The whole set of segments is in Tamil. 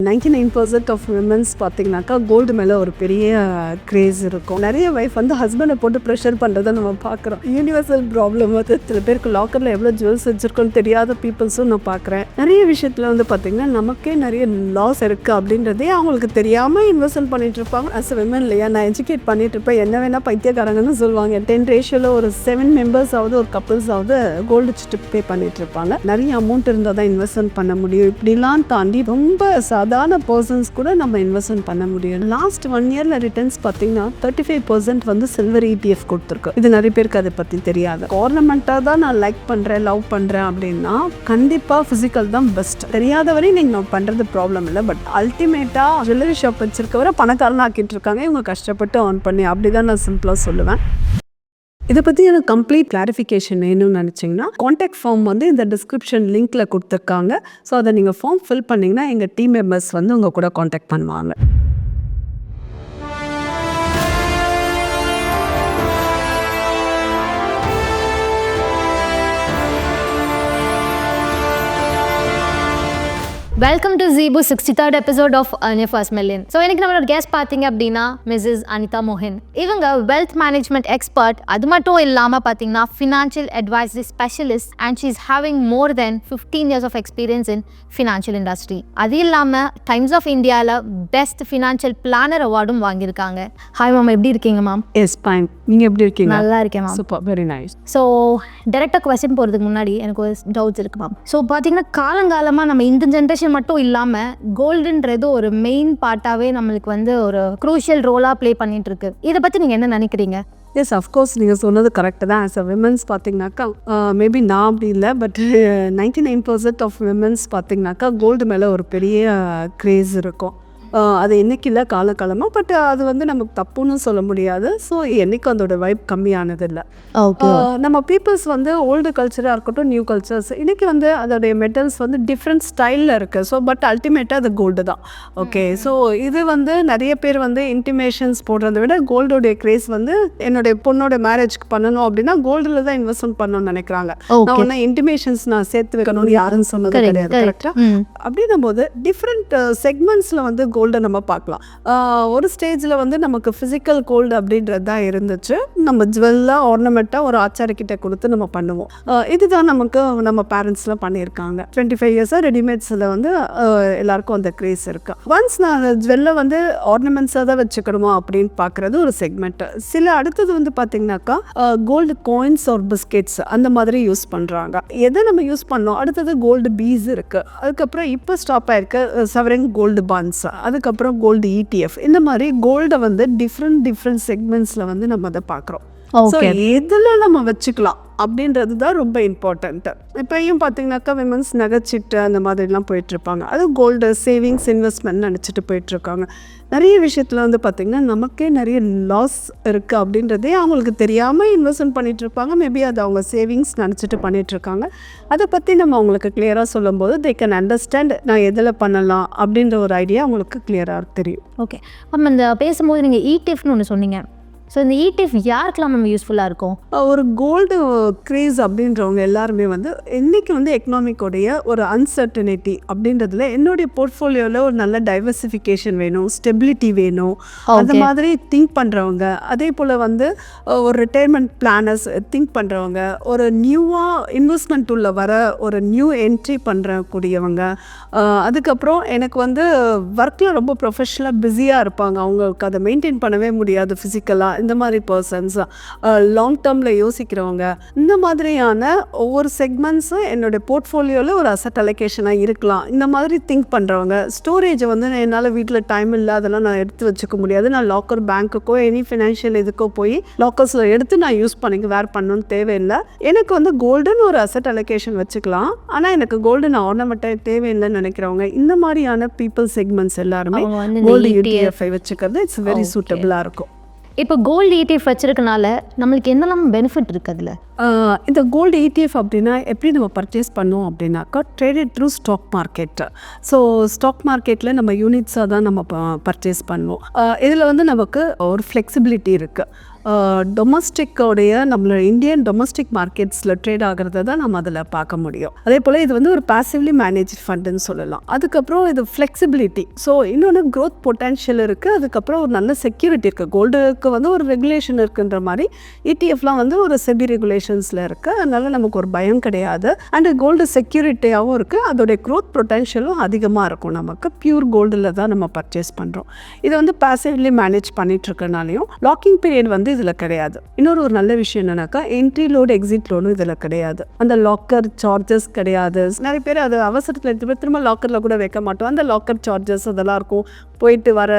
99% ஆஃப் விமென்ஸ் பார்த்தீங்கன்னாக்கா கோல்டு மேலே ஒரு பெரிய கிரேஸ் இருக்கும். நிறைய வைஃப் வந்து ஹஸ்பண்டை போட்டு ப்ரெஷர் பண்ணுறதை நம்ம பார்க்குறோம். யூனிவர்சல் ப்ராப்ளம் வந்து சில பேருக்கு லாக்கரில் எவ்வளோ ஜுவல்ஸ் வச்சுருக்கோன்னு தெரியாத பீப்புள்ஸும் நான் பார்க்குறேன். நிறைய விஷயத்தில் வந்து பார்த்திங்கன்னா நமக்கே நிறைய லாஸ் இருக்குது அப்படின்றதே அவங்களுக்கு தெரியாமல் இன்வெஸ்ட்மெண்ட் பண்ணிட்டு இருப்பாங்க. அஸ் அ விமன் இல்லையா, நான் எஜுகேட் பண்ணிட்டு இருப்பேன். என்ன வேணால் பைத்தியக்காரங்கன்னு சொல்லுவாங்க. 10 ரேஷியோவில் ஒரு 7 மெம்பர்ஸாவது ஒரு கப்புள்ஸாவது கோல்டு சிட்டு பே பண்ணிட்டு இருப்பாங்க. நிறைய அமௌண்ட் இருந்தால் தான் இன்வெஸ்ட்மெண்ட் பண்ண முடியும். இப்படிலாம் தாண்டி ரொம்ப சாதாரண பர்சன்ஸ் கூட நம்ம இன்வெஸ்ட்மெண்ட் பண்ண முடியும். லாஸ்ட் 1 இயர்ல ரிட்டர்ன்ஸ் பார்த்தீங்கன்னா 35% வந்து சில்வர் ETF கொடுத்துருக்கு. இது நிறைய பேருக்கு அதை பற்றி தெரியாது. ஆர்னமெண்ட்டாக தான் நான் லைக் பண்ணுறேன், லவ் பண்ணுறேன் அப்படின்னா கண்டிப்பாக ஃபிசிக்கல் தான் பெஸ்ட். தெரியாத வரையும் நீங்கள் பண்ணுறது ப்ராப்ளம் இல்லை. பட் அல்டிமேட்டாக ஜுவல்லரி ஷாப் வச்சிருக்கவரை பணக்காரன் ஆக்கிட்டு இருக்காங்க. இவங்க கஷ்டப்பட்டு ஏர்ன் பண்ணி, அப்படி தான் நான் சிம்பிளாக சொல்லுவேன். இதை பற்றி எனக்கு கம்ப்ளீட் கிளாரிஃபிகேஷன் வேணும்னு நினச்சிங்கன்னா கான்டாக்ட் ஃபார்ம் வந்து இந்த டிஸ்கிரிப்ஷன் லிங்க்கில் கொடுத்துருக்காங்க. ஸோ அதை நீங்கள் ஃபார்ம் ஃபில் பண்ணிங்கன்னா எங்கள் டீம் மெம்பர்ஸ் வந்து உங்கள் கூட கான்டாக்ட் பண்ணுவாங்க. Welcome to Zebu 63rd episode of Earn Your First Million. So எனக்கு நம்மளோட கெஸ்ட் பார்த்தீங்க அப்படின்னா மிஸ்ஸஸ் அனிதா மோகன். இவங்க வெல்த் மேனேஜ்மெண்ட் எக்ஸ்பர்ட். அது மட்டும் இல்லாமல் பார்த்தீங்கன்னா financial advisory specialist and she is having more than 15 years of experience in financial industry. அது இல்லாமல் டைம்ஸ் ஆஃப் இந்தியாவில் பெஸ்ட் ஃபினான்ஷியல் பிளானர் அவார்டும் வாங்கியிருக்காங்க. ஹாய் மேம், எப்படி இருக்கீங்க மேம்? S fine. நீங்கள் எப்படி இருக்கீங்க? நல்லா இருக்கேன் ma'am. Super, very nice. So டேரெக்டாக கொஸ்டின் போகிறதுக்கு முன்னாடி எனக்கு ஒரு டவுட்ஸ் இருக்கு மேம். ஸோ பார்த்தீங்கன்னா காலங்காலமாக நம்ம இந்த ஜென்ரேஷன் மட்டும் இல்லாமல் கோல்டுன்றது ஒரு மெயின் பார்ட்டாகவே நம்மளுக்கு வந்து ஒரு க்ரூஷியல் ரோலாக ப்ளே பண்ணிட்டு இருக்கு. இதை பற்றி நீங்கள் என்ன நினைக்கிறீங்க? எஸ், அஃப்கோர்ஸ் நீங்கள் சொன்னது கரெக்டு தான். ஆஸ் அ விமென்ஸ் பார்த்தீங்கன்னாக்கா மேபி நான் அப்படி இல்லை, பட் 99% ஆஃப் விமென்ஸ் பார்த்தீங்கன்னாக்கா கோல்டு மேலே ஒரு பெரிய கிரேஸ் இருக்கும். அது என்றைக்கு இல்லை, காலகாலமாக. பட் அது வந்து நமக்கு தப்புன்னு சொல்ல முடியாது. ஸோ என்றைக்கும் அதோட வைப் கம்மியானது இல்லை. நம்ம பீப்புள்ஸ் வந்து ஓல்டு கல்ச்சராக இருக்கட்டும், நியூ கல்ச்சர்ஸ், இன்றைக்கி வந்து அதோடைய மெட்டல்ஸ் வந்து டிஃப்ரெண்ட் ஸ்டைலில் இருக்குது. ஸோ பட் அல்டிமேட்டாக அது கோல்டு தான். ஓகே, ஸோ இது வந்து நிறைய பேர் வந்து இன்டிமேஷன்ஸ் போடுறதை விட கோல்டோடைய கிரேஸ் வந்து என்னுடைய பொண்ணோட மேரேஜ்க்கு பண்ணணும் அப்படின்னா கோல்டில் தான் இன்வெஸ்ட்மெண்ட் பண்ணணும்னு நினைக்கிறாங்க. நான் ஒன்று இன்டிமேஷன்ஸ் நான் சேர்த்து வைக்கணும்னு யாருன்னு சொன்னது கிடையாது. கரெக்டாக அப்படின்னும் போது டிஃப்ரெண்ட் செக்மெண்ட்ஸில் வந்து கோல்டை நம்ம பார்க்கலாம். ஒரு ஸ்டேஜில் வந்து நமக்கு ஃபிசிக்கல் கோல்டு அப்படின்றது தான் இருந்துச்சு. நம்ம ஜுவல்லாக ஆர்னமெண்ட்டாக ஒரு ஆச்சாரிக்கிட்ட கொடுத்து நம்ம பண்ணுவோம். இதுதான் நமக்கு நம்ம பேரண்ட்ஸ்லாம் பண்ணியிருக்காங்க. 25 இயர்ஸாக ரெடிமேட்ஸில் வந்து எல்லாருக்கும் அந்த கிரேஸ் இருக்கு. ஒன்ஸ் நான் ஜுவல்லை வந்து ஆர்னமெண்ட்ஸாக தான் வச்சுக்கணுமா அப்படின்னு பார்க்குறது ஒரு செக்மெண்ட். சில அடுத்தது வந்து பார்த்தீங்கன்னாக்கா கோல்டு காயின்ஸ் ஒரு பிஸ்கெட்ஸ் அந்த மாதிரி யூஸ் பண்ணுறாங்க. எதை நம்ம யூஸ் பண்ணோம், அடுத்தது கோல்டு பீஸ் இருக்குது. அதுக்கப்புறம் இப்போ ஸ்டாப் ஆயிருக்கு சவரின் கோல்டு பாண்ட்ஸ், அதுக்கப்புறம் கோல்டு ETF. இந்த மாதிரி கோல்டை வந்து டிஃப்ரெண்ட் செக்மெண்ட்ஸில் வந்து நம்ம அதை பார்க்குறோம். ஸோ எதில் நம்ம வச்சுக்கலாம் அப்படின்றது தான் ரொம்ப இம்பார்ட்டண்ட்டு. இப்போயும் பார்த்தீங்கன்னாக்கா விமன்ஸ் நகைச்சிட்டு அந்த மாதிரிலாம் போயிட்டுருப்பாங்க. அது கோல்டு சேவிங்ஸ் இன்வெஸ்ட்மெண்ட் நினச்சிட்டு போயிட்டுருக்காங்க. நிறைய விஷயத்தில் வந்து பார்த்திங்கன்னா நமக்கே நிறைய லாஸ் இருக்குது அப்படின்றதே அவங்களுக்கு தெரியாமல் இன்வெஸ்ட்மெண்ட் பண்ணிகிட்ருப்பாங்க. மேபி அது அவங்க சேவிங்ஸ் நினச்சிட்டு பண்ணிகிட்ருக்காங்க. அதை பற்றி நம்ம அவங்களுக்கு கிளியராக சொல்லும்போது தே கேன் அண்டர்ஸ்டாண்ட் நான் எதில் பண்ணலாம் அப்படின்ற ஒரு ஐடியா அவங்களுக்கு கிளியராக தெரியும். ஓகே மேம், இந்த பேசும்போது நீங்கள் ETF ஒன்று சொன்னீங்க. ஸோ இந்த ETF யாருக்கெல்லாம் நம்ம யூஸ்ஃபுல்லாக இருக்கும்? ஒரு கோல்டு க்ரேஸ் அப்படின்றவங்க எல்லாருமே வந்து இன்றைக்கி வந்து எக்கனாமிக்கோடைய ஒரு அன்சர்டனிட்டி அப்படின்றதுல என்னுடைய போர்ட்ஃபோலியோவில் ஒரு நல்ல டைவர்சிஃபிகேஷன் வேணும், ஸ்டெபிலிட்டி வேணும், அந்த மாதிரி திங்க் பண்ணுறவங்க. அதே போல் வந்து ஒரு ரிட்டையர்மெண்ட் பிளானர்ஸ் திங்க் பண்ணுறவங்க, ஒரு நியூவாக இன்வெஸ்ட்மெண்ட் உள்ள வர ஒரு நியூ என்ட்ரி பண்ணுறக்கூடியவங்க, அதுக்கப்புறம் எனக்கு வந்து ஒர்க்கில் ரொம்ப ப்ரொஃபஷ்னலாக பிஸியாக இருப்பாங்க, அவங்களுக்கு அதை மெயின்டைன் பண்ணவே முடியாது ஃபிசிக்கலாக, இந்த மாதிரி பர்சன்ஸ், லாங் டேர்மில் யோசிக்கிறவங்க, இந்த மாதிரியான ஒவ்வொரு செக்மெண்ட்ஸும் என்னுடைய போர்ட்ஃபோலியோவில் ஒரு அசட் அலோகேஷனாக இருக்கலாம். இந்த மாதிரி திங்க் பண்ணுறவங்க, ஸ்டோரேஜை வந்து என்னால் வீட்டில் டைம் இல்லை, அதெல்லாம் நான் எடுத்து வச்சுக்க முடியாது, நான் லாக்கர் பேங்க்குக்கோ எனி ஃபினான்ஷியல் இதுக்கோ போய் லாக்கர்ஸில் எடுத்து நான் யூஸ் பண்ணிக்க வேர் பண்ணணும்னு தேவையில்லை. எனக்கு வந்து கோல்டுன்னு ஒரு அசட் அலோகேஷன் வச்சுக்கலாம், ஆனால் எனக்கு கோல்டு நான் ஆர்னமெண்ட்டாக தேவையில்லைன்னு நினைக்கிறவங்க, இந்த மாதிரியான பீப்புள் செக்மெண்ட்ஸ் எல்லாருமே கோல்டு ETF வச்சுக்கிறது இட்ஸ் வெரி சூட்டபிளாக இருக்கும். இப்போ கோல்டு ETF வச்சிருக்கனால நம்மளுக்கு என்னெல்லாம் பெனிஃபிட் இருக்குது அதில்? இந்த கோல்டு ETF அப்படின்னா எப்படி நம்ம பர்ச்சேஸ் பண்ணோம் அப்படின்னாக்கா traded through stock market. So stock மார்க்கெட்டில் நம்ம யூனிட்ஸாக தான் நம்ம பர்ச்சேஸ் பண்ணுவோம். இதில் வந்து நமக்கு ஒரு ஃப்ளெக்சிபிலிட்டி இருக்குது. டொமஸ்டிக்கோடைய நம்மளோட இந்தியன் டொமஸ்டிக் மார்க்கெட்ஸில் ட்ரேட் ஆகிறத தான் நம்ம அதில் பார்க்க முடியும். அதே போல் இது வந்து ஒரு பாசிவ்லி மேனேஜ்ட் ஃபண்டுன்னு சொல்லலாம். அதுக்கப்புறம் இது ஃப்ளெக்சிபிலிட்டி. ஸோ இன்னொன்று க்ரோத் பொட்டன்ஷியல் இருக்குது. அதுக்கப்புறம் ஒரு நல்ல செக்யூரிட்டி இருக்குது. கோல்டுக்கு வந்து ஒரு ரெகுலேஷன் இருக்குன்ற மாதிரி இடிஎஃப்லாம் வந்து ஒரு செபி ரெகுலேஷன்ஸில் இருக்குது. அதனால் நமக்கு ஒரு பயம் கிடையாது. அண்டு கோல்டு செக்யூரிட்டியாகவும் இருக்குது. அதோடைய க்ரோத் பொட்டன்ஷியலும் அதிகமாக இருக்கும். நமக்கு பியூர் கோல்டில் தான் நம்ம பர்ச்சேஸ் பண்ணுறோம். இதை வந்து பாசிவ்லி மேனேஜ் பண்ணிட்டுருக்கனாலையும் லாக்கிங் பீரியட் வந்து இதில் கிடையாது. இன்னொரு ஒரு நல்ல விஷயம் என்னன்னாக்கா என்ட்ரி லோடு எக்ஸிட் லோடும் இதில் கிடையாது. அந்த லாக்கர் சார்ஜஸ் கிடையாது. நிறைய பேர் அது அவசரத்தில் எடுத்து போய் திரும்ப லாக்கரில் கூட வைக்க மாட்டோம். அந்த லாக்கர் சார்ஜஸ் அதெல்லாம் இருக்கும். போயிட்டு வர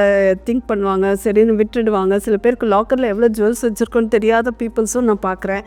திங்க் பண்ணுவாங்க, சரின்னு விட்டுடுவாங்க. சில பேருக்கு லாக்கரில் எவ்வளோ ஜுவல்ஸ் வச்சுருக்கோன்னு தெரியாத பீப்புள்ஸும் நான் பார்க்குறேன்.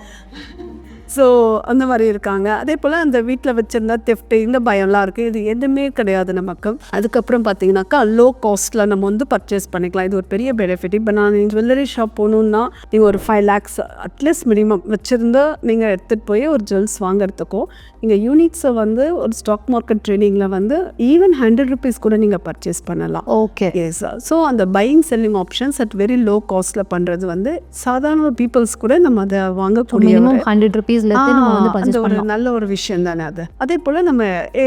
ஸோ அந்த மாதிரி இருக்காங்க. அதே போல் அந்த வீட்டில் வச்சுருந்தா தெஃப்ட்டு இந்த பயம்லாம் இருக்குது. இது எதுவுமே கிடையாது நமக்கு. அதுக்கப்புறம் பார்த்தீங்கன்னாக்கா லோ காஸ்ட்டில் நம்ம வந்து பர்ச்சேஸ் பண்ணிக்கலாம். இது ஒரு பெரிய பெனிஃபிட். இப்போ நான் ஜுவல்லரி ஷாப் போகணுன்னா நீங்கள் ஒரு 5 lakhs அட்லீஸ்ட் மினிமம் வச்சுருந்தா நீங்கள் எடுத்துகிட்டு போய் ஒரு ஜுவல்ஸ் வாங்குறதுக்கும் நீங்கள் யூனிட்ஸை வந்து ஒரு ஸ்டாக் மார்க்கெட் ட்ரேடிங்கில் வந்து ஈவன் 100 rupees கூட நீங்கள் பர்ச்சேஸ் பண்ணலாம். ஓகே. எஸ். ஸோ அந்த buying selling options at very low காஸ்ட்டில் பண்ணுறது வந்து சாதாரண பீப்புள்ஸ் கூட நம்ம அதை வாங்கக்கூடிய அந்த ஒரு நல்ல ஒரு விஷயம் தானே அது. அதே போல் நம்ம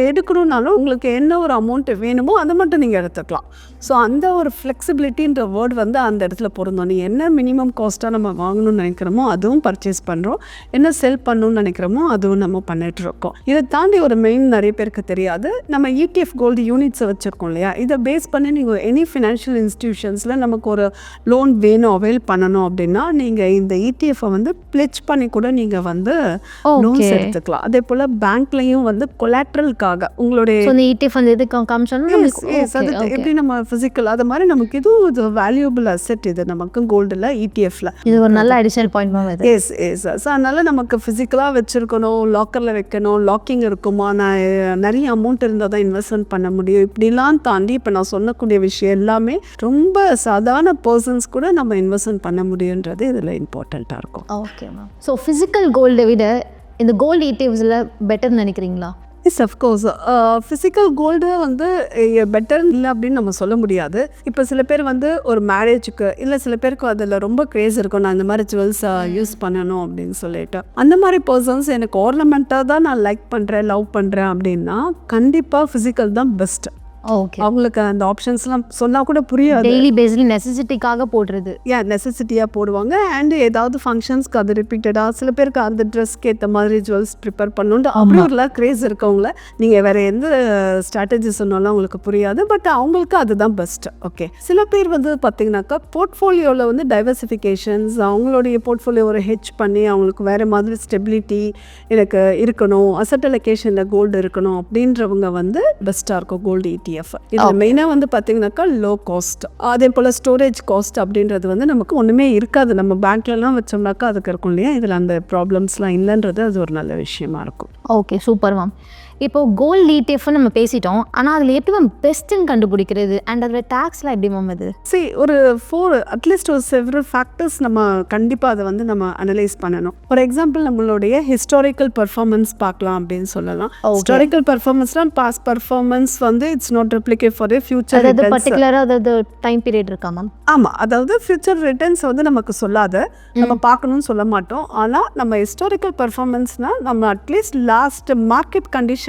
எடுக்கணும்னாலும் உங்களுக்கு என்ன ஒரு அமௌண்ட் வேணுமோ அதை மட்டும் நீங்கள் எடுத்துக்கலாம். ஸோ அந்த ஒரு ஃப்ளெக்சிபிலிட்டின்ற வேர்ட் வந்து அந்த இடத்துல பொருந்தோம். நீங்கள் என்ன மினிமம் காஸ்ட்டாக நம்ம வாங்கணும்னு நினைக்கிறோமோ அதுவும் பர்ச்சேஸ் பண்ணுறோம். என்ன செல் பண்ணணும்னு நினைக்கிறோமோ அதுவும் நம்ம பண்ணிகிட்ருக்கோம். இதை தாண்டி ஒரு மெயின் நிறைய பேருக்கு தெரியாது. நம்ம ETF கோல்டு யூனிட்ஸை வச்சுருக்கோம் இல்லையா, இதை பேஸ் பண்ணி நீங்கள் எனி ஃபினான்ஷியல் இன்ஸ்டிடியூஷன்ஸில் நமக்கு ஒரு லோன் வேணும் அவைல் பண்ணணும் அப்படின்னா நீங்கள் இந்த ETF-ஐ வந்து பிளெட்ஜ் பண்ணி கூட நீங்கள் வந்து லோன்ஸ் எடுத்துக்கலாம். அதே போல் பேங்க்லையும் வந்து கொலாட்ரலுக்காக உங்களுடைய எப்படி நம்ம ஃபிசிக்கல் அது மாதிரி நமக்கு இதுவும் இது வேல்யூபிள் அசெட். இது நமக்கு கோல்டில் ETF-ல இது ஒரு நல்ல additional point. Yes yes. So அதனால நமக்கு ஃபிசிக்கலாக வச்சுருக்கணும், லாக்கரில் வைக்கணும், லாக்கிங் இருக்குமா, நான் நிறைய அமௌண்ட் இருந்தால் தான் இன்வெஸ்ட்மெண்ட் பண்ண முடியும், இப்படிலாம் தாண்டி இப்போ நான் சொன்னக்கூடிய விஷயம் எல்லாமே ரொம்ப சாதாரண பர்சன்ஸ் கூட நம்ம இன்வெஸ்ட்மெண்ட் பண்ண முடியுன்றது இதில் இம்பார்ட்டண்ட்டாக இருக்கும். Okay ma'am. ஸோ ஃபிசிக்கல் கோல்டை விட இந்த கோல்டு ETFஸில் பெட்டர் நினைக்கிறீங்களா? Yes, of course. ஃபிசிக்கல் கோல்டு வந்து பெட்டர் இல்லை அப்படின்னு நம்ம சொல்ல முடியாது. இப்போ சில பேர் வந்து ஒரு மேரேஜுக்கு இல்லை சில பேருக்கு அதில் ரொம்ப க்ரேஸ் இருக்கும், நான் இந்த மாதிரி ஜுவல்ஸ் யூஸ் பண்ணணும் அப்படின்னு சொல்லிட்டு அந்த மாதிரி பர்சன்ஸ் எனக்கு ஆர்னமெண்ட்டாக தான் நான் லைக் பண்ணுறேன், லவ் பண்ணுறேன் அப்படின்னா கண்டிப்பாக ஃபிசிக்கல் தான் பெஸ்ட். ஓகே. அவங்களுக்கு அந்த ஆப்ஷன்ஸ்லாம் சொன்னால் கூட புரியாது. டெய்லி பேஸ்லி நெசசிட்டிக்காக போடுறது. நெசசிட்டியாக போடுவாங்க. அண்ட் ஏதாவது ஃபங்க்ஷன்ஸ்க்கு அது ரிப்பீட்டடாக சில பேருக்கு அந்த ட்ரெஸ்க்கு ஏற்ற மாதிரி ஜுவல்ஸ் ப்ரிப்பேர் பண்ணணுன்ட்டு அப்படி ஒரு க்ரேஸ் இருக்கவங்கள நீங்கள் வேறு எந்த ஸ்ட்ராட்டஜி சொன்னாலும் அவங்களுக்கு புரியாது. பட் அவங்களுக்கு அதுதான் பெஸ்ட். ஓகே. சில பேர் வந்து பார்த்திங்கனாக்கா போர்ட்ஃபோலியோவில் வந்து டைவர்சிஃபிகேஷன்ஸ் அவங்களுடைய போர்ட்ஃபோலியோ ஒரு ஹெட்ஜ் பண்ணி அவங்களுக்கு வேறு மாதிரி ஸ்டெபிலிட்டி எனக்கு இருக்கணும், அசட் அலோகேஷனில் கோல்டு இருக்கணும் அப்படின்றவங்க வந்து பெஸ்ட்டாக இருக்கும் கோல்டு ETF. இதில் மெயினாக வந்து பார்த்தீங்கன்னாக்கா லோ காஸ்ட். அதே போல் ஸ்டோரேஜ் காஸ்ட் அப்படின்றது வந்து நமக்கு ஒன்றுமே இருக்காது. நம்ம பேங்க்லலாம் வச்சோம்னாக்கா அதுக்கு இருக்கும் இல்லையா, இதில் அந்த ப்ராப்ளம்ஸ்லாம் இல்லைன்றது அது ஒரு நல்ல விஷயமா இருக்கும். Okay, super ma'am. இப்போ கோல்டு ETF நம்ம பேசிட்டோம், ஆனால் அதில் எப்படி மேம் பெஸ்ட்டுன்னு கண்டுபிடிக்கிறது அண்ட் அதில் டேக்ஸ்லாம் எப்படி மேம் இது? சரி, ஒரு அட்லீஸ்ட் ஒரு செவரல் ஃபேக்டர்ஸ் நம்ம கண்டிப்பாக அதை வந்து நம்ம அனலைஸ் பண்ணணும். ஃபார் எக்ஸாம்பிள் நம்மளுடைய ஹிஸ்டாரிக்கல் பர்ஃபார்மன்ஸ் பார்க்கலாம் அப்படின்னு சொல்லலாம். ஹிஸ்டாரிக்கல் பர்ஃபார்மன்ஸ்லாம் பாஸ்ட் பர்ஃபார்மன்ஸ் வந்து it's not replicate for A future returns. பர்டிகுலராக அதாவது டைம் பீரியட் இருக்கா மேம்? ஆமாம், அதாவது ஃபியூச்சர் ரிட்டர்ன்ஸ் வந்து நமக்கு சொல்லாத, நம்ம பார்க்கணும்னு சொல்ல மாட்டோம். ஆனால் நம்ம ஹிஸ்டாரிக்கல் பர்ஃபார்மன்ஸ்னால் நம்ம அட்லீஸ்ட் லாஸ்ட் மார்க்கெட் கண்டிஷன்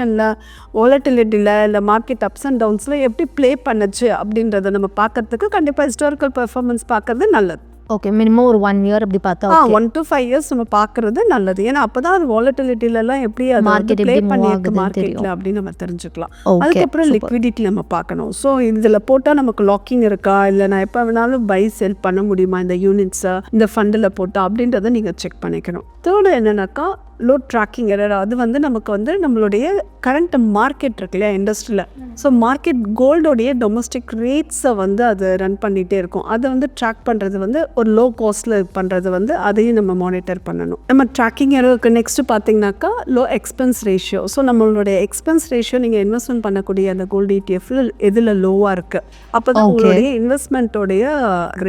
வாலட்டிலிட்டியில் இல்லை மார்க்கெட் அப்ஸ் அண்ட் டவுன்ஸில் எப்படி ப்ளே பண்ணுச்சு அப்படின்றத நம்ம பார்க்கறதுக்கு கண்டிப்பாக ஹிஸ்டாரிக்கல் பெர்ஃபார்மன்ஸ் பார்க்கறது நல்லது. ஓகே, மினிமம் ஒரு 1 year அப்படி பார்த்தா 1 to 5 years நம்ம பார்க்கறது நல்லது. ஏன்னா அப்போ தான் அது வாலட்டிலிட்டிலலாம் எப்படி அது ப்ளே பண்ணியிருக்கு மார்க்கெட்டில் அப்படின்னு நம்ம தெரிஞ்சுக்கலாம். அதுக்கப்புறம் லிக்விடிட்டி நம்ம பார்க்கணும். ஸோ இதில் போட்டால் நமக்கு லாக்கிங் இருக்கா, இல்லை நான் எப்போ வேணாலும் பை செல் பண்ண முடியுமா இந்த யூனிட்ஸை இந்த ஃபண்டில் போட்டால் அப்படின்றத நீங்கள் செக் பண்ணிக்கணும். தேர்டு என்னன்னாக்கா லோ ட்ராக்கிங் எரர். அது வந்து நமக்கு வந்து நம்மளுடைய கரண்ட் மார்க்கெட் இருக்கு இல்லையா இண்டஸ்ட்ரியில், ஸோ மார்க்கெட் கோல்டோடைய டொமஸ்டிக் ரேட்ஸை வந்து அது ரன் பண்ணிகிட்டே இருக்கும். அதை வந்து ட்ராக் பண்ணுறது வந்து ஒரு லோ காஸ்ட்டில் பண்ணுறது வந்து அதையும் நம்ம மானிட்டர் பண்ணணும். நம்ம ட்ராக்கிங் எரருக்கு நெக்ஸ்ட்டு பார்த்தீங்கன்னாக்கா லோ எக்ஸ்பென்ஸ் ரேஷியோ. ஸோ நம்மளுடைய எக்ஸ்பென்ஸ் ரேஷியோ நீங்கள் இன்வெஸ்ட்மெண்ட் பண்ணக்கூடிய அந்த கோல்டு ETF எதில் லோவாக இருக்குது, அப்போ தான் உங்களுடைய இன்வெஸ்ட்மெண்ட்டோடைய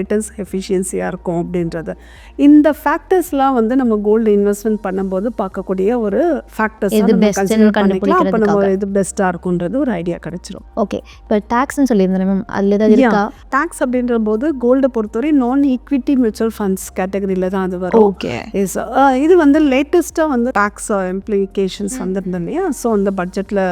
ரிட்டர்ன்ஸ் எஃபிஷியன்சியாக இருக்கும் அப்படின்றது. இந்த ஃபேக்டர்ஸ்லாம் வந்து நம்ம கோல்டு இன்வெஸ்ட்மெண்ட் பண்ணும்போது பார்க்கக்கூடிய ஒரு ஃபேக்டர்ஸ் எது நம்ம best ன்னு கன்சிடர் பண்ணிக்கலாம். அப்போ நம்ம கண்டுபிடிக்கிறதுக்காக. இது பெஸ்ட்டாக இருக்குன்றது ஒரு ஐடியா கிடைச்சிரும். ஓகே, இப்போ டேக்ஸ்ன்னு சொல்லியிருந்தேன் மேம், அதில் ஏதாவது இருக்கா? டேக்ஸ் அப்படின்ற போது கோல்டை பொறுத்தவரை நான் ஈக்விட்டி மியூச்சுவல் ஃபண்ட்ஸ் கேட்டகரியில் தான் அது வரும். ஓகே. எஸ், இது வந்து லேட்டஸ்ட்டாக வந்து டேக்ஸ் இம்ப்ளிகேஷன்ஸ் வந்திருந்தது இல்லையா? ஸோ அந்த பட்ஜெட்டில்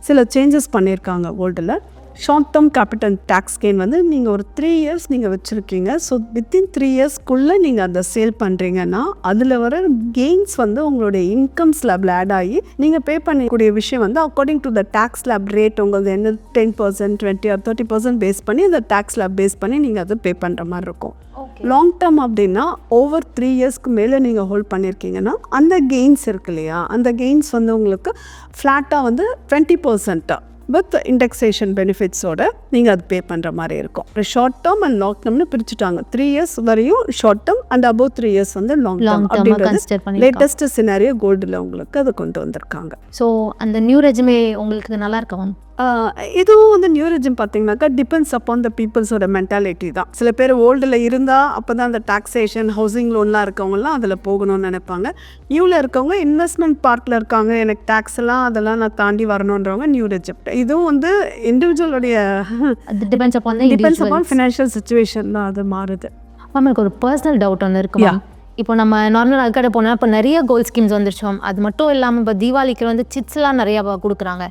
சில சேஞ்சஸ் பண்ணியிருக்காங்க கோல்டில். Short term capital tax gain வந்து நீங்கள் ஒரு 3 இயர்ஸ் நீங்கள் வச்சுருக்கீங்க. ஸோ வித்தின் 3 இயர்ஸ்க்குள்ளே நீங்கள் அதை சேல் பண்ணுறீங்கன்னா அதில் வர கெயின்ஸ் வந்து உங்களுடைய இன்கம் ஸ்லாபில் ஆட் ஆகி நீங்கள் பே பண்ணக்கூடிய விஷயம் வந்து according to the tax slab rate உங்களுக்கு என்ன 10%, 20 or 30% பேஸ் பண்ணி அந்த டேக்ஸ் ஸ்லாப் பேஸ் பண்ணி நீங்கள் அதை பே பண்ணுற மாதிரி இருக்கும். லாங் டேர்ம் அப்படின்னா ஓவர் 3 இயர்ஸ்க்கு மேலே நீங்கள் ஹோல்ட் பண்ணியிருக்கீங்கன்னா அந்த கெயின்ஸ் இருக்கு இல்லையா, அந்த கெயின்ஸ் வந்து உங்களுக்கு ஃப்ளாட்டாக வந்து 20% வித் இண்டெக்ஸேஷன் பெனிஃபிட்ஸோட நீங்கள் அது பே பண்ணுற மாதிரி இருக்கும். ஷார்ட் டேர்ம் அண்ட் லாங் டேர்ம்னு பிரிச்சுட்டாங்க. 3 இயர்ஸ் வரையும் short term and above 3 years வந்து லாங் டேர்ம் அப்படின்றது லேட்டஸ்ட் சினாரியோ கோல்டில் உங்களுக்கு அது கொண்டு வந்திருக்காங்க. ஸோ அந்த நியூ ரெஜிமே உங்களுக்கு நல்லா இருக்கா மேம்? இதுவும் வந்து நியூ ரெஜிம் பார்த்தீங்கன்னாக்கா டிபெண்ட்ஸ் அப்பான் த பீப்புள்ஸோட மென்டாலிட்டி தான். சில பேர் ஓல்டில் இருந்தால் அப்போ தான் அந்த டாக்ஸேஷன் ஹவுசிங் லோன்லாம் இருக்கவங்கலாம் அதில் போகணும்னு நினைப்பாங்க. நியூவில் இருக்கவங்க இன்வெஸ்ட்மெண்ட் பார்ட்டில் இருக்காங்க, எனக்கு டேக்ஸ் எல்லாம் அதெல்லாம் நான் தாண்டி வரணுன்றவங்க நியூ ரெஜிம். இதுவும் வந்து இண்டிவிஜுவலுடைய டிபெண்ட்ஸ் அப்பான் ஃபினான்ஷியல் சுச்சுவேஷன் தான் அது மாறுது. மேம் எனக்கு ஒரு பர்சனல் டவுட் ஒன்று இருக்கு மேம். இப்போ நம்ம நார்மல் நகைக்கடை போனால் இப்போ நிறைய கோல்ட் ஸ்கீம்ஸ் வந்துருச்சோம். அது மட்டும் இல்லாமல் இப்போ தீபாவளிக்கு வந்து சிட்ஸ்லாம் நிறையா கொடுக்குறாங்க.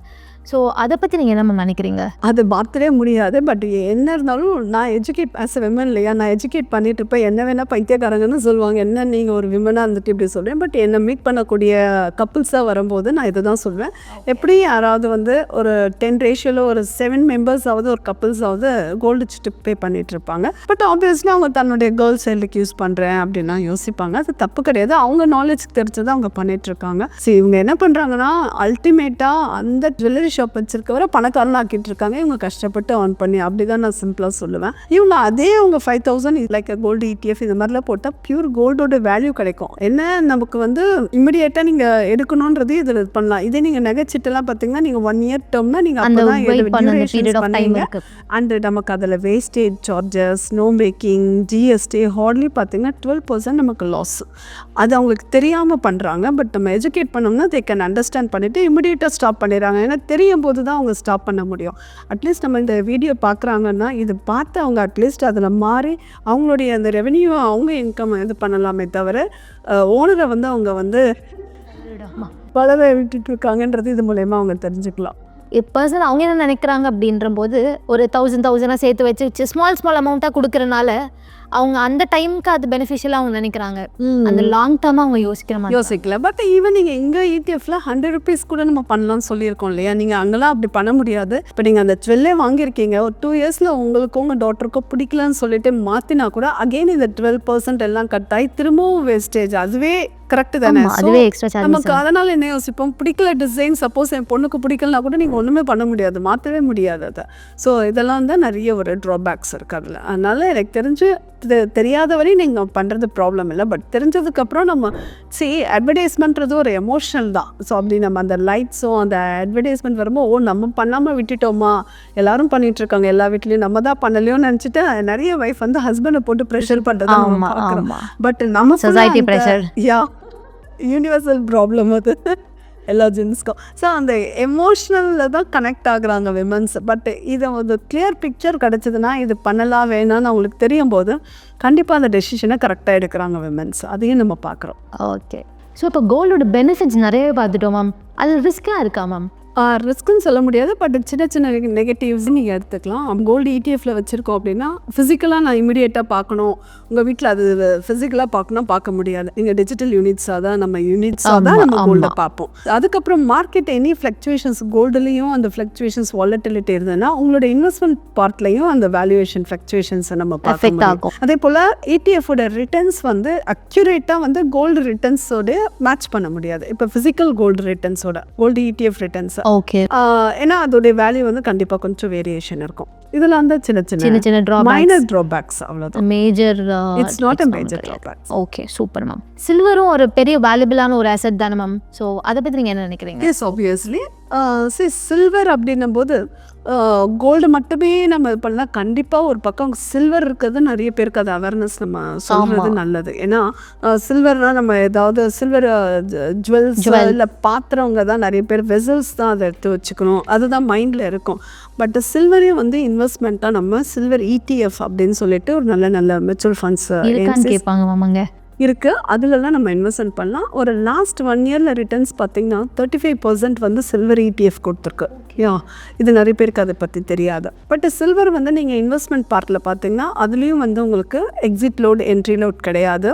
ஸோ அதை பற்றி நீங்கள் என்ன மேம் நினைக்கிறீங்க? அது மாற்றவே முடியாது. பட் என்ன இருந்தாலும் நான் எஜுகேட் ஆஸ் எ விமன் இல்லையா, நான் எஜுகேட் பண்ணிட்டு இப்போ என்ன வேணால் பைத்தியக்காரங்கன்னு சொல்லுவாங்க. என்ன நீங்கள் ஒரு விமனாக இருந்துட்டு இப்படி சொல்கிறேன். பட் என்னை மீட் பண்ணக்கூடிய கப்புள்ஸாக வரும்போது நான் இதை தான் சொல்வேன். எப்படி யாராவது வந்து ஒரு 10 ரேஷியோவில் ஒரு 7 மெம்பர்ஸாவது ஒரு கப்புள்ஸாவது கோல்டு சிட்டு பே பண்ணிட்டு இருப்பாங்க. பட் ஆப்வியஸ்லி அவங்க தன்னுடைய கேர்ள் சைல்டுக்கு யூஸ் பண்ணுறேன் அப்படின்னா யோசிப்பாங்க. அது தப்பு கிடையாது. அவங்க நாலேஜ்க்கு தெரிஞ்சதை அவங்க பண்ணிட்டு இருக்காங்க. சரி, இவங்க என்ன பண்ணுறாங்கன்னா அல்டிமேட்டாக அந்த ஜுவல்லரி ஷாப் வச்சிருக்கவரை பணக்காரன் ஆக்கிட்டு இருக்காங்க. இவங்க கஷ்டப்பட்டு ஆன் பண்ணி, அப்படிதான் நான் சிம்பிளாக சொல்லுவேன். இவங்க அதே அவங்க 5,000 லைக் கோல்டு ETF இந்த மாதிரிலாம் போட்டால் பியூர் கோல்டோட வேல்யூ கிடைக்கும். என்ன நமக்கு வந்து இமிடியேட்டாக நீங்கள் எடுக்கணுன்றது இதில் பண்ணலாம். இதே நீங்கள் நகைச்சிட்டுலாம் பார்த்தீங்கன்னா நீங்கள் 1 இயர் டேர்ம்னா நீங்கள் அப்போ தான் பண்ணீங்க. அண்டு நமக்கு அதில் wastage charges, no making, GST hardly பார்த்தீங்கன்னா 12% நமக்கு லாஸ். அது அவங்களுக்கு தெரியாமல் பண்ணுறாங்க. பட் நம்ம எஜுகேட் பண்ணோம்னா தே கேன் அண்டர்ஸ்டாண்ட் பண்ணிவிட்டு இமிடியேட்டாக ஸ்டாப் பண்ணிடுறாங்க. ஏன்னா தெரியும் போது தான் அவங்க ஸ்டாப் பண்ண முடியும். அட்லீஸ்ட் நம்ம இந்த வீடியோ பார்க்குறாங்கன்னா இது பார்த்து அவங்க அட்லீஸ்ட் அதில் மாறி அவங்களுடைய அந்த ரெவென்யூ அவங்க இன்கம் இது பண்ணலாமே தவிர ஓனரை வந்து அவங்க வந்து பலவை விட்டுட்டு இருக்காங்கன்றது இது மூலயமா அவங்க தெரிஞ்சுக்கலாம். பர்சன் அவங்க என்ன நினைக்கிறாங்க அப்படின்ற போது ஒரு 1000 சேர்த்து வச்சு ஸ்மால் அமௌண்ட்டாக கொடுக்கறனால அவங்க அந்த டைமுக்கு அது பெனிஃபிஷியலாக அவங்க நினைக்கிறாங்க. அந்த லாங் டேர்மாக அவங்க யோசிக்கல. பட் ஈவன் நீங்கள் இங்கே ETFல 100 rupees கூட நம்ம பண்ணலாம்னு சொல்லியிருக்கோம் இல்லையா. நீங்கள் அங்கெல்லாம் அப்படி பண்ண முடியாது. இப்போ நீங்கள் அந்த ஜுவல்லே வாங்கியிருக்கீங்க, ஒரு 2 இயர்ஸில் உங்களுக்கும் உங்கள் டாட்டருக்கோ பிடிக்கலன்னு சொல்லிட்டு மாற்றினா கூட அகெயின் இந்த 12% எல்லாம் கட் ஆகி திரும்பவும் வேஸ்டேஜ். அதுவே கரெக்டு தானே. அதுவே எக்ஸ்ட்ரா சார்ஜ். நமக்கு அதனால் என்ன யோசிப்போம், பிடிக்கல டிசைன் சப்போஸ் என் பொண்ணுக்கு பிடிக்கலனா கூட நீங்கள் ஒன்றுமே பண்ண முடியாது, மாற்றவே முடியாது அதை. ஸோ இதெல்லாம் வந்து நிறைய ஒரு ட்ராபேக்ஸ் இருக்குது அதில். அதனால் எனக்கு தெரிஞ்சு தெரியாத வரையும் நீங்கள் பண்ணுறது ப்ராப்ளம் இல்லை. பட் தெரிஞ்சதுக்கப்புறம் நம்ம அட்வர்டைஸ்மெண்ட்றது ஒரு எமோஷனல் தான். ஸோ அப்படி நம்ம அந்த லைட்ஸும் அந்த அட்வர்டைஸ்மெண்ட் வரும்போது நம்ம பண்ணாமல் விட்டுட்டோமா, எல்லாரும் பண்ணிட்டு இருக்காங்க எல்லா வீட்லேயும், நம்ம தான் பண்ணலையோன்னு நினச்சிட்டு நிறைய வைஃப் வந்து ஹஸ்பண்டை போட்டு ப்ரெஷர் பண்ணுறது நம்ம பார்க்குறோம். பட் நம்ம சொசைட்டி ப்ரெஷர் யூனிவர்சல் ப்ராப்ளம் அது எல்லா ஜென்ஸ்க்கும். ஸோ அந்த எமோஷ்னலில் தான் கனெக்ட் ஆகுறாங்க விமன்ஸ். பட் இதை ஒரு கிளியர் பிக்சர் கிடச்சிதுன்னா இது பண்ணலாம் வேணான்னு அவங்களுக்கு தெரியும் போது கண்டிப்பாக அந்த டெசிஷனை கரெக்டாக எடுக்கிறாங்க விமன்ஸ். அதையும் நம்ம பார்க்குறோம். ஓகே. ஸோ இப்போ கோல்டோட பெனிஃபிட்ஸ் நிறையவே பார்த்துட்டோம் மேம். அது ரிஸ்க்காக இருக்கா மேம்? ரிஸ்க்குன்னு சொல்ல முடியாது. பட் சின்ன சின்ன நெகட்டிவ்ஸ் நீங்கள் எடுத்துக்கலாம். கோல்டு ETFல வச்சுருக்கோம் அப்படின்னா ஃபிசிக்கலாக நான் இமீடியட்டாக பார்க்கணும், உங்கள் வீட்டில் அது ஃபிசிக்கலாக பார்க்க முடியாது. நீங்கள் டிஜிட்டல் யூனிட்ஸாக தான் நம்ம கோல்டை பார்ப்போம். அதுக்கப்புறம் மார்க்கெட் எனி ஃப்ளக்சுவேஷன்ஸ் கோல்டுலேயும் அந்த ஃப்ளக்சுவேஷன்ஸ் வாலட்டிலிட்டி இருந்ததுன்னா உங்களோட இன்வெஸ்ட்மெண்ட் பார்ட்லையும் அந்த வேல்யூவேஷன் ஃப்ளக்சுவேஷன்ஸை நம்ம பார்க்க. அதே போல் ETFோட ரிட்டர்ன்ஸ் வந்து அக்யூரேட்டாக வந்து கோல்டு ரிட்டர்ன்ஸோட மேட்ச் பண்ண முடியாது. இப்போ ஃபிசிக்கல் கோல்டு ரிட்டர்ன்ஸோட கோல்டு ETF ரிட்டர்ன்ஸ் ஓகே. ஏன்னா அதோடைய வேல்யூ வந்து கண்டிப்பாக கொஞ்சம் வேரியேஷன் இருக்கும். இதில் வந்து சின்ன சின்ன மைனர் ட்ராபேக்ஸ், அவ்வளோதான். Major it's not a major drawbacks. Okay, super ma'am. சில்வரும் ஒரு பெரிய வேல்யூபிளான ஒரு அசெட் தானே மேம். ஸோ அதை பற்றி நீங்கள் என்ன நினைக்கிறீங்க? S, obviously. சில்வர் அப்படின்னும் போது கோல்டு மட்டுமே நம்ம இது பண்ணலாம். கண்டிப்பாக ஒரு பக்கம் சில்வர் இருக்கிறது நிறைய பேருக்கு அது அவேர்னஸ் நம்ம சொல்கிறது நல்லது. ஏன்னா சில்வர்னால் நம்ம ஏதாவது சில்வர் ஜுவல்ஸ் இல்லை பாத்திரவங்க தான் நிறைய பேர் வெசல்ஸ் தான் அதை எடுத்து வச்சுக்கணும், அதுதான் மைண்டில் இருக்கும். பட் சில்வரே வந்து இன்வெஸ்ட்மெண்ட்டாக நம்ம சில்வர் ETF அப்படின்னு சொல்லிட்டு ஒரு நல்ல நல்ல மியூச்சுவல் ஃபண்ட்ஸ் கேட்பாங்க மாமாங்க இருக்குது. அதுலலாம் நம்ம இன்வெஸ்ட்மெண்ட் பண்ணலாம். ஒரு லாஸ்ட் 1 இயரில் ரிட்டர்ன்ஸ் பார்த்திங்கன்னா 35% வந்து சில்வர் ETF கொடுத்துருக்கு. இது நிறைய பேருக்கு அதை பற்றி தெரியாது. பட் சில்வர் வந்து நீங்கள் இன்வெஸ்ட்மெண்ட் பார்ட்டில் பார்த்தீங்கன்னா அதுலேயும் வந்து உங்களுக்கு எக்ஸிட் லோட் என்ட்ரி லோட் கிடையாது,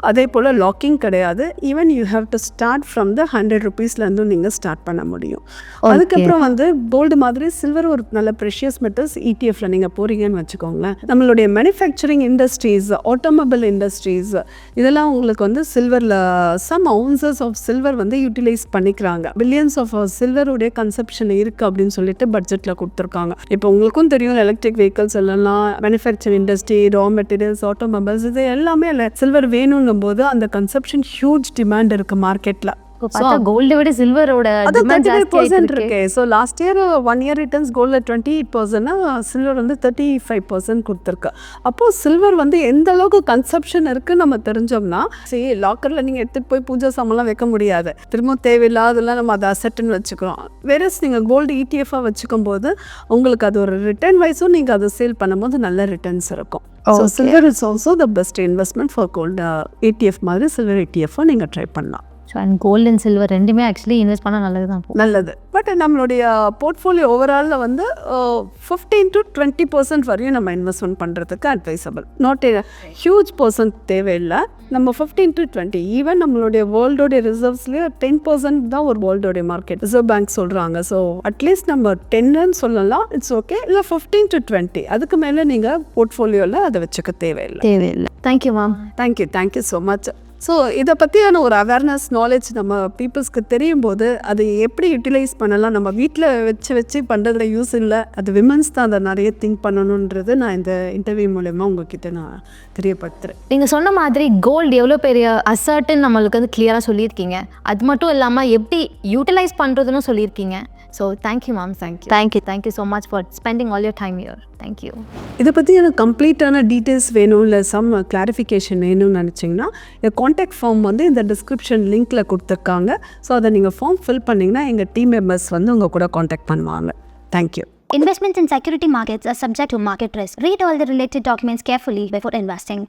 அதே போல் லாக்கிங் கிடையாது. Even you have to start from the 100 rupeesலேருந்தும் நீங்கள் ஸ்டார்ட் பண்ண முடியும். அதுக்கப்புறம் வந்து கோல்டு மாதிரி சில்வர் ஒரு நல்ல ப்ரெஷியஸ் மெட்டல்ஸ் ETFல நீங்கள் போகிறீங்கன்னு வச்சுக்கோங்களேன். நம்மளுடைய மேனுஃபேக்சரிங் இண்டஸ்ட்ரீஸ், ஆட்டோமொபைல் இண்டஸ்ட்ரீஸ், இதெல்லாம் உங்களுக்கு வந்து சில்வரில் சம் அவுன்சஸ் ஆஃப் சில்வர் வந்து யூட்டிலைஸ் பண்ணிக்கிறாங்க. பில்லியன்ஸ் ஆஃப் சில்வருடைய கன்சப்ஷன் இருக்குது அப்படின்னு சொல்லிட்டு பட்ஜெட்டில் கொடுத்துருக்காங்க. இப்போ உங்களுக்கும் தெரியும் எலக்ட்ரிக் வெஹிக்கல்ஸ் எல்லாம் manufacturing industry, raw materials, automobiles, இது எல்லாமே சில்வர் வேணுங்க போது அந்த கன்சப்ஷன் ஹியூஜ் டிமாண்ட் இருக்கு மார்க்கெட்ல. கோல்டை விட சில்வரோட டிமாண்ட் 35% இருக்கு. So last year 1 year returns கோல்ட்ல 28%, சில்வர் வந்து 35% கொடுத்துருக்கு. அப்போது சில்வர் வந்து எந்த அளவுக்கு கன்சப்ஷன் இருக்குன்னு நம்ம தெரிஞ்சோம்னா, சரி லாக்கரில் நீங்கள் எடுத்துகிட்டு போய் பூஜை சாமான்லாம் வைக்க முடியாது, திரும்ப தேவையில்லாதெல்லாம் நம்ம அதை அசெட்டுன்னு வச்சுக்கிறோம். வேறஸ் நீங்கள் கோல்டு ETF வச்சுக்கும் போது உங்களுக்கு அது ஒரு ரிட்டர்ன் வைஸும் நீங்கள் அதை சேல் பண்ணும்போது நல்ல ரிட்டர்ன்ஸ் இருக்கும். So silver is also the best investment for gold ETF மாதிரி சில்வர் ETF நீங்கள் ட்ரை பண்ணலாம். So and gold and silver ரெண்டுமே ஆக்சுவலி இன்வெஸ்ட் பண்ணால் நல்லது தான், நல்லது. பட் நம்மளுடைய போர்ட்ஃபோலியோ ஓவராலில் வந்து 15 to 20% வரையும் நம்ம இன்வெஸ்ட்மெண்ட் பண்ணுறதுக்கு advisable. Not a huge percent தேவையில்லை. நம்ம 15 to 20, ஈவன் நம்மளுடைய வேர்ல்டோடைய ரிசர்வ்ஸ்லேயே 10% தான் ஒரு வேர்ல்டோடைய மார்க்கெட் ரிசர்வ் பேங்க் சொல்கிறாங்க. ஸோ அட்லீஸ்ட் நம்ம 10ன்னு சொல்லலாம், இட்ஸ் ஓகே. இல்லை 15 to 20, அதுக்கு மேலே நீங்கள் போர்ட்ஃபோலியோவில் அதை வச்சுக்க தேவையில்லை. Thank you ma'am. Thank you so much. So இதை பற்றியான ஒரு அவேர்னஸ் நாலேஜ் நம்ம பீப்புள்ஸ்க்கு தெரியும் போது அதை எப்படி யூட்டிலைஸ் பண்ணலாம், நம்ம வீட்டில் வச்சு பண்ணுறதுல யூஸ் இல்லை, அது விமன்ஸ் தான் அதை நிறைய திங்க் பண்ணணுன்றது நான் இந்த இன்டர்வியூ மூலமா உங்ககிட்ட நான் தெரியப்படுத்துகிறேன். நீங்கள் சொன்ன மாதிரி கோல்டு எவ்வளோ பெரிய அசர்ட்டுன்னு நம்மளுக்கு வந்து கிளியராக சொல்லியிருக்கீங்க. அது மட்டும் இல்லாமல் எப்படி யூட்டிலைஸ் பண்ணுறதுன்னு சொல்லியிருக்கீங்க. So thank you ma'am. Thank you so much for spending all your time here. Thank you. இதை பற்றி எனக்கு கம்ப்ளீட்டான டீட்டெயில்ஸ் வேணும், இல்லை சம் கிளாரிஃபிகேஷன் வேணும்னு நினச்சிங்கன்னா இந்த காண்டாக்ட் ஃபார்ம் வந்து இந்த டிஸ்கிரிப்ஷன் லிங்க்கில் கொடுத்துருக்காங்க. ஸோ அதை நீங்கள் ஃபார்ம் ஃபில் பண்ணிங்கன்னா எங்கள் டீம் மெம்பர்ஸ் வந்து உங்கள் கூட காண்டாக்ட் பண்ணுவாங்க. Thank you. Investments in security markets are subject to market risk. Read all the related documents carefully before investing.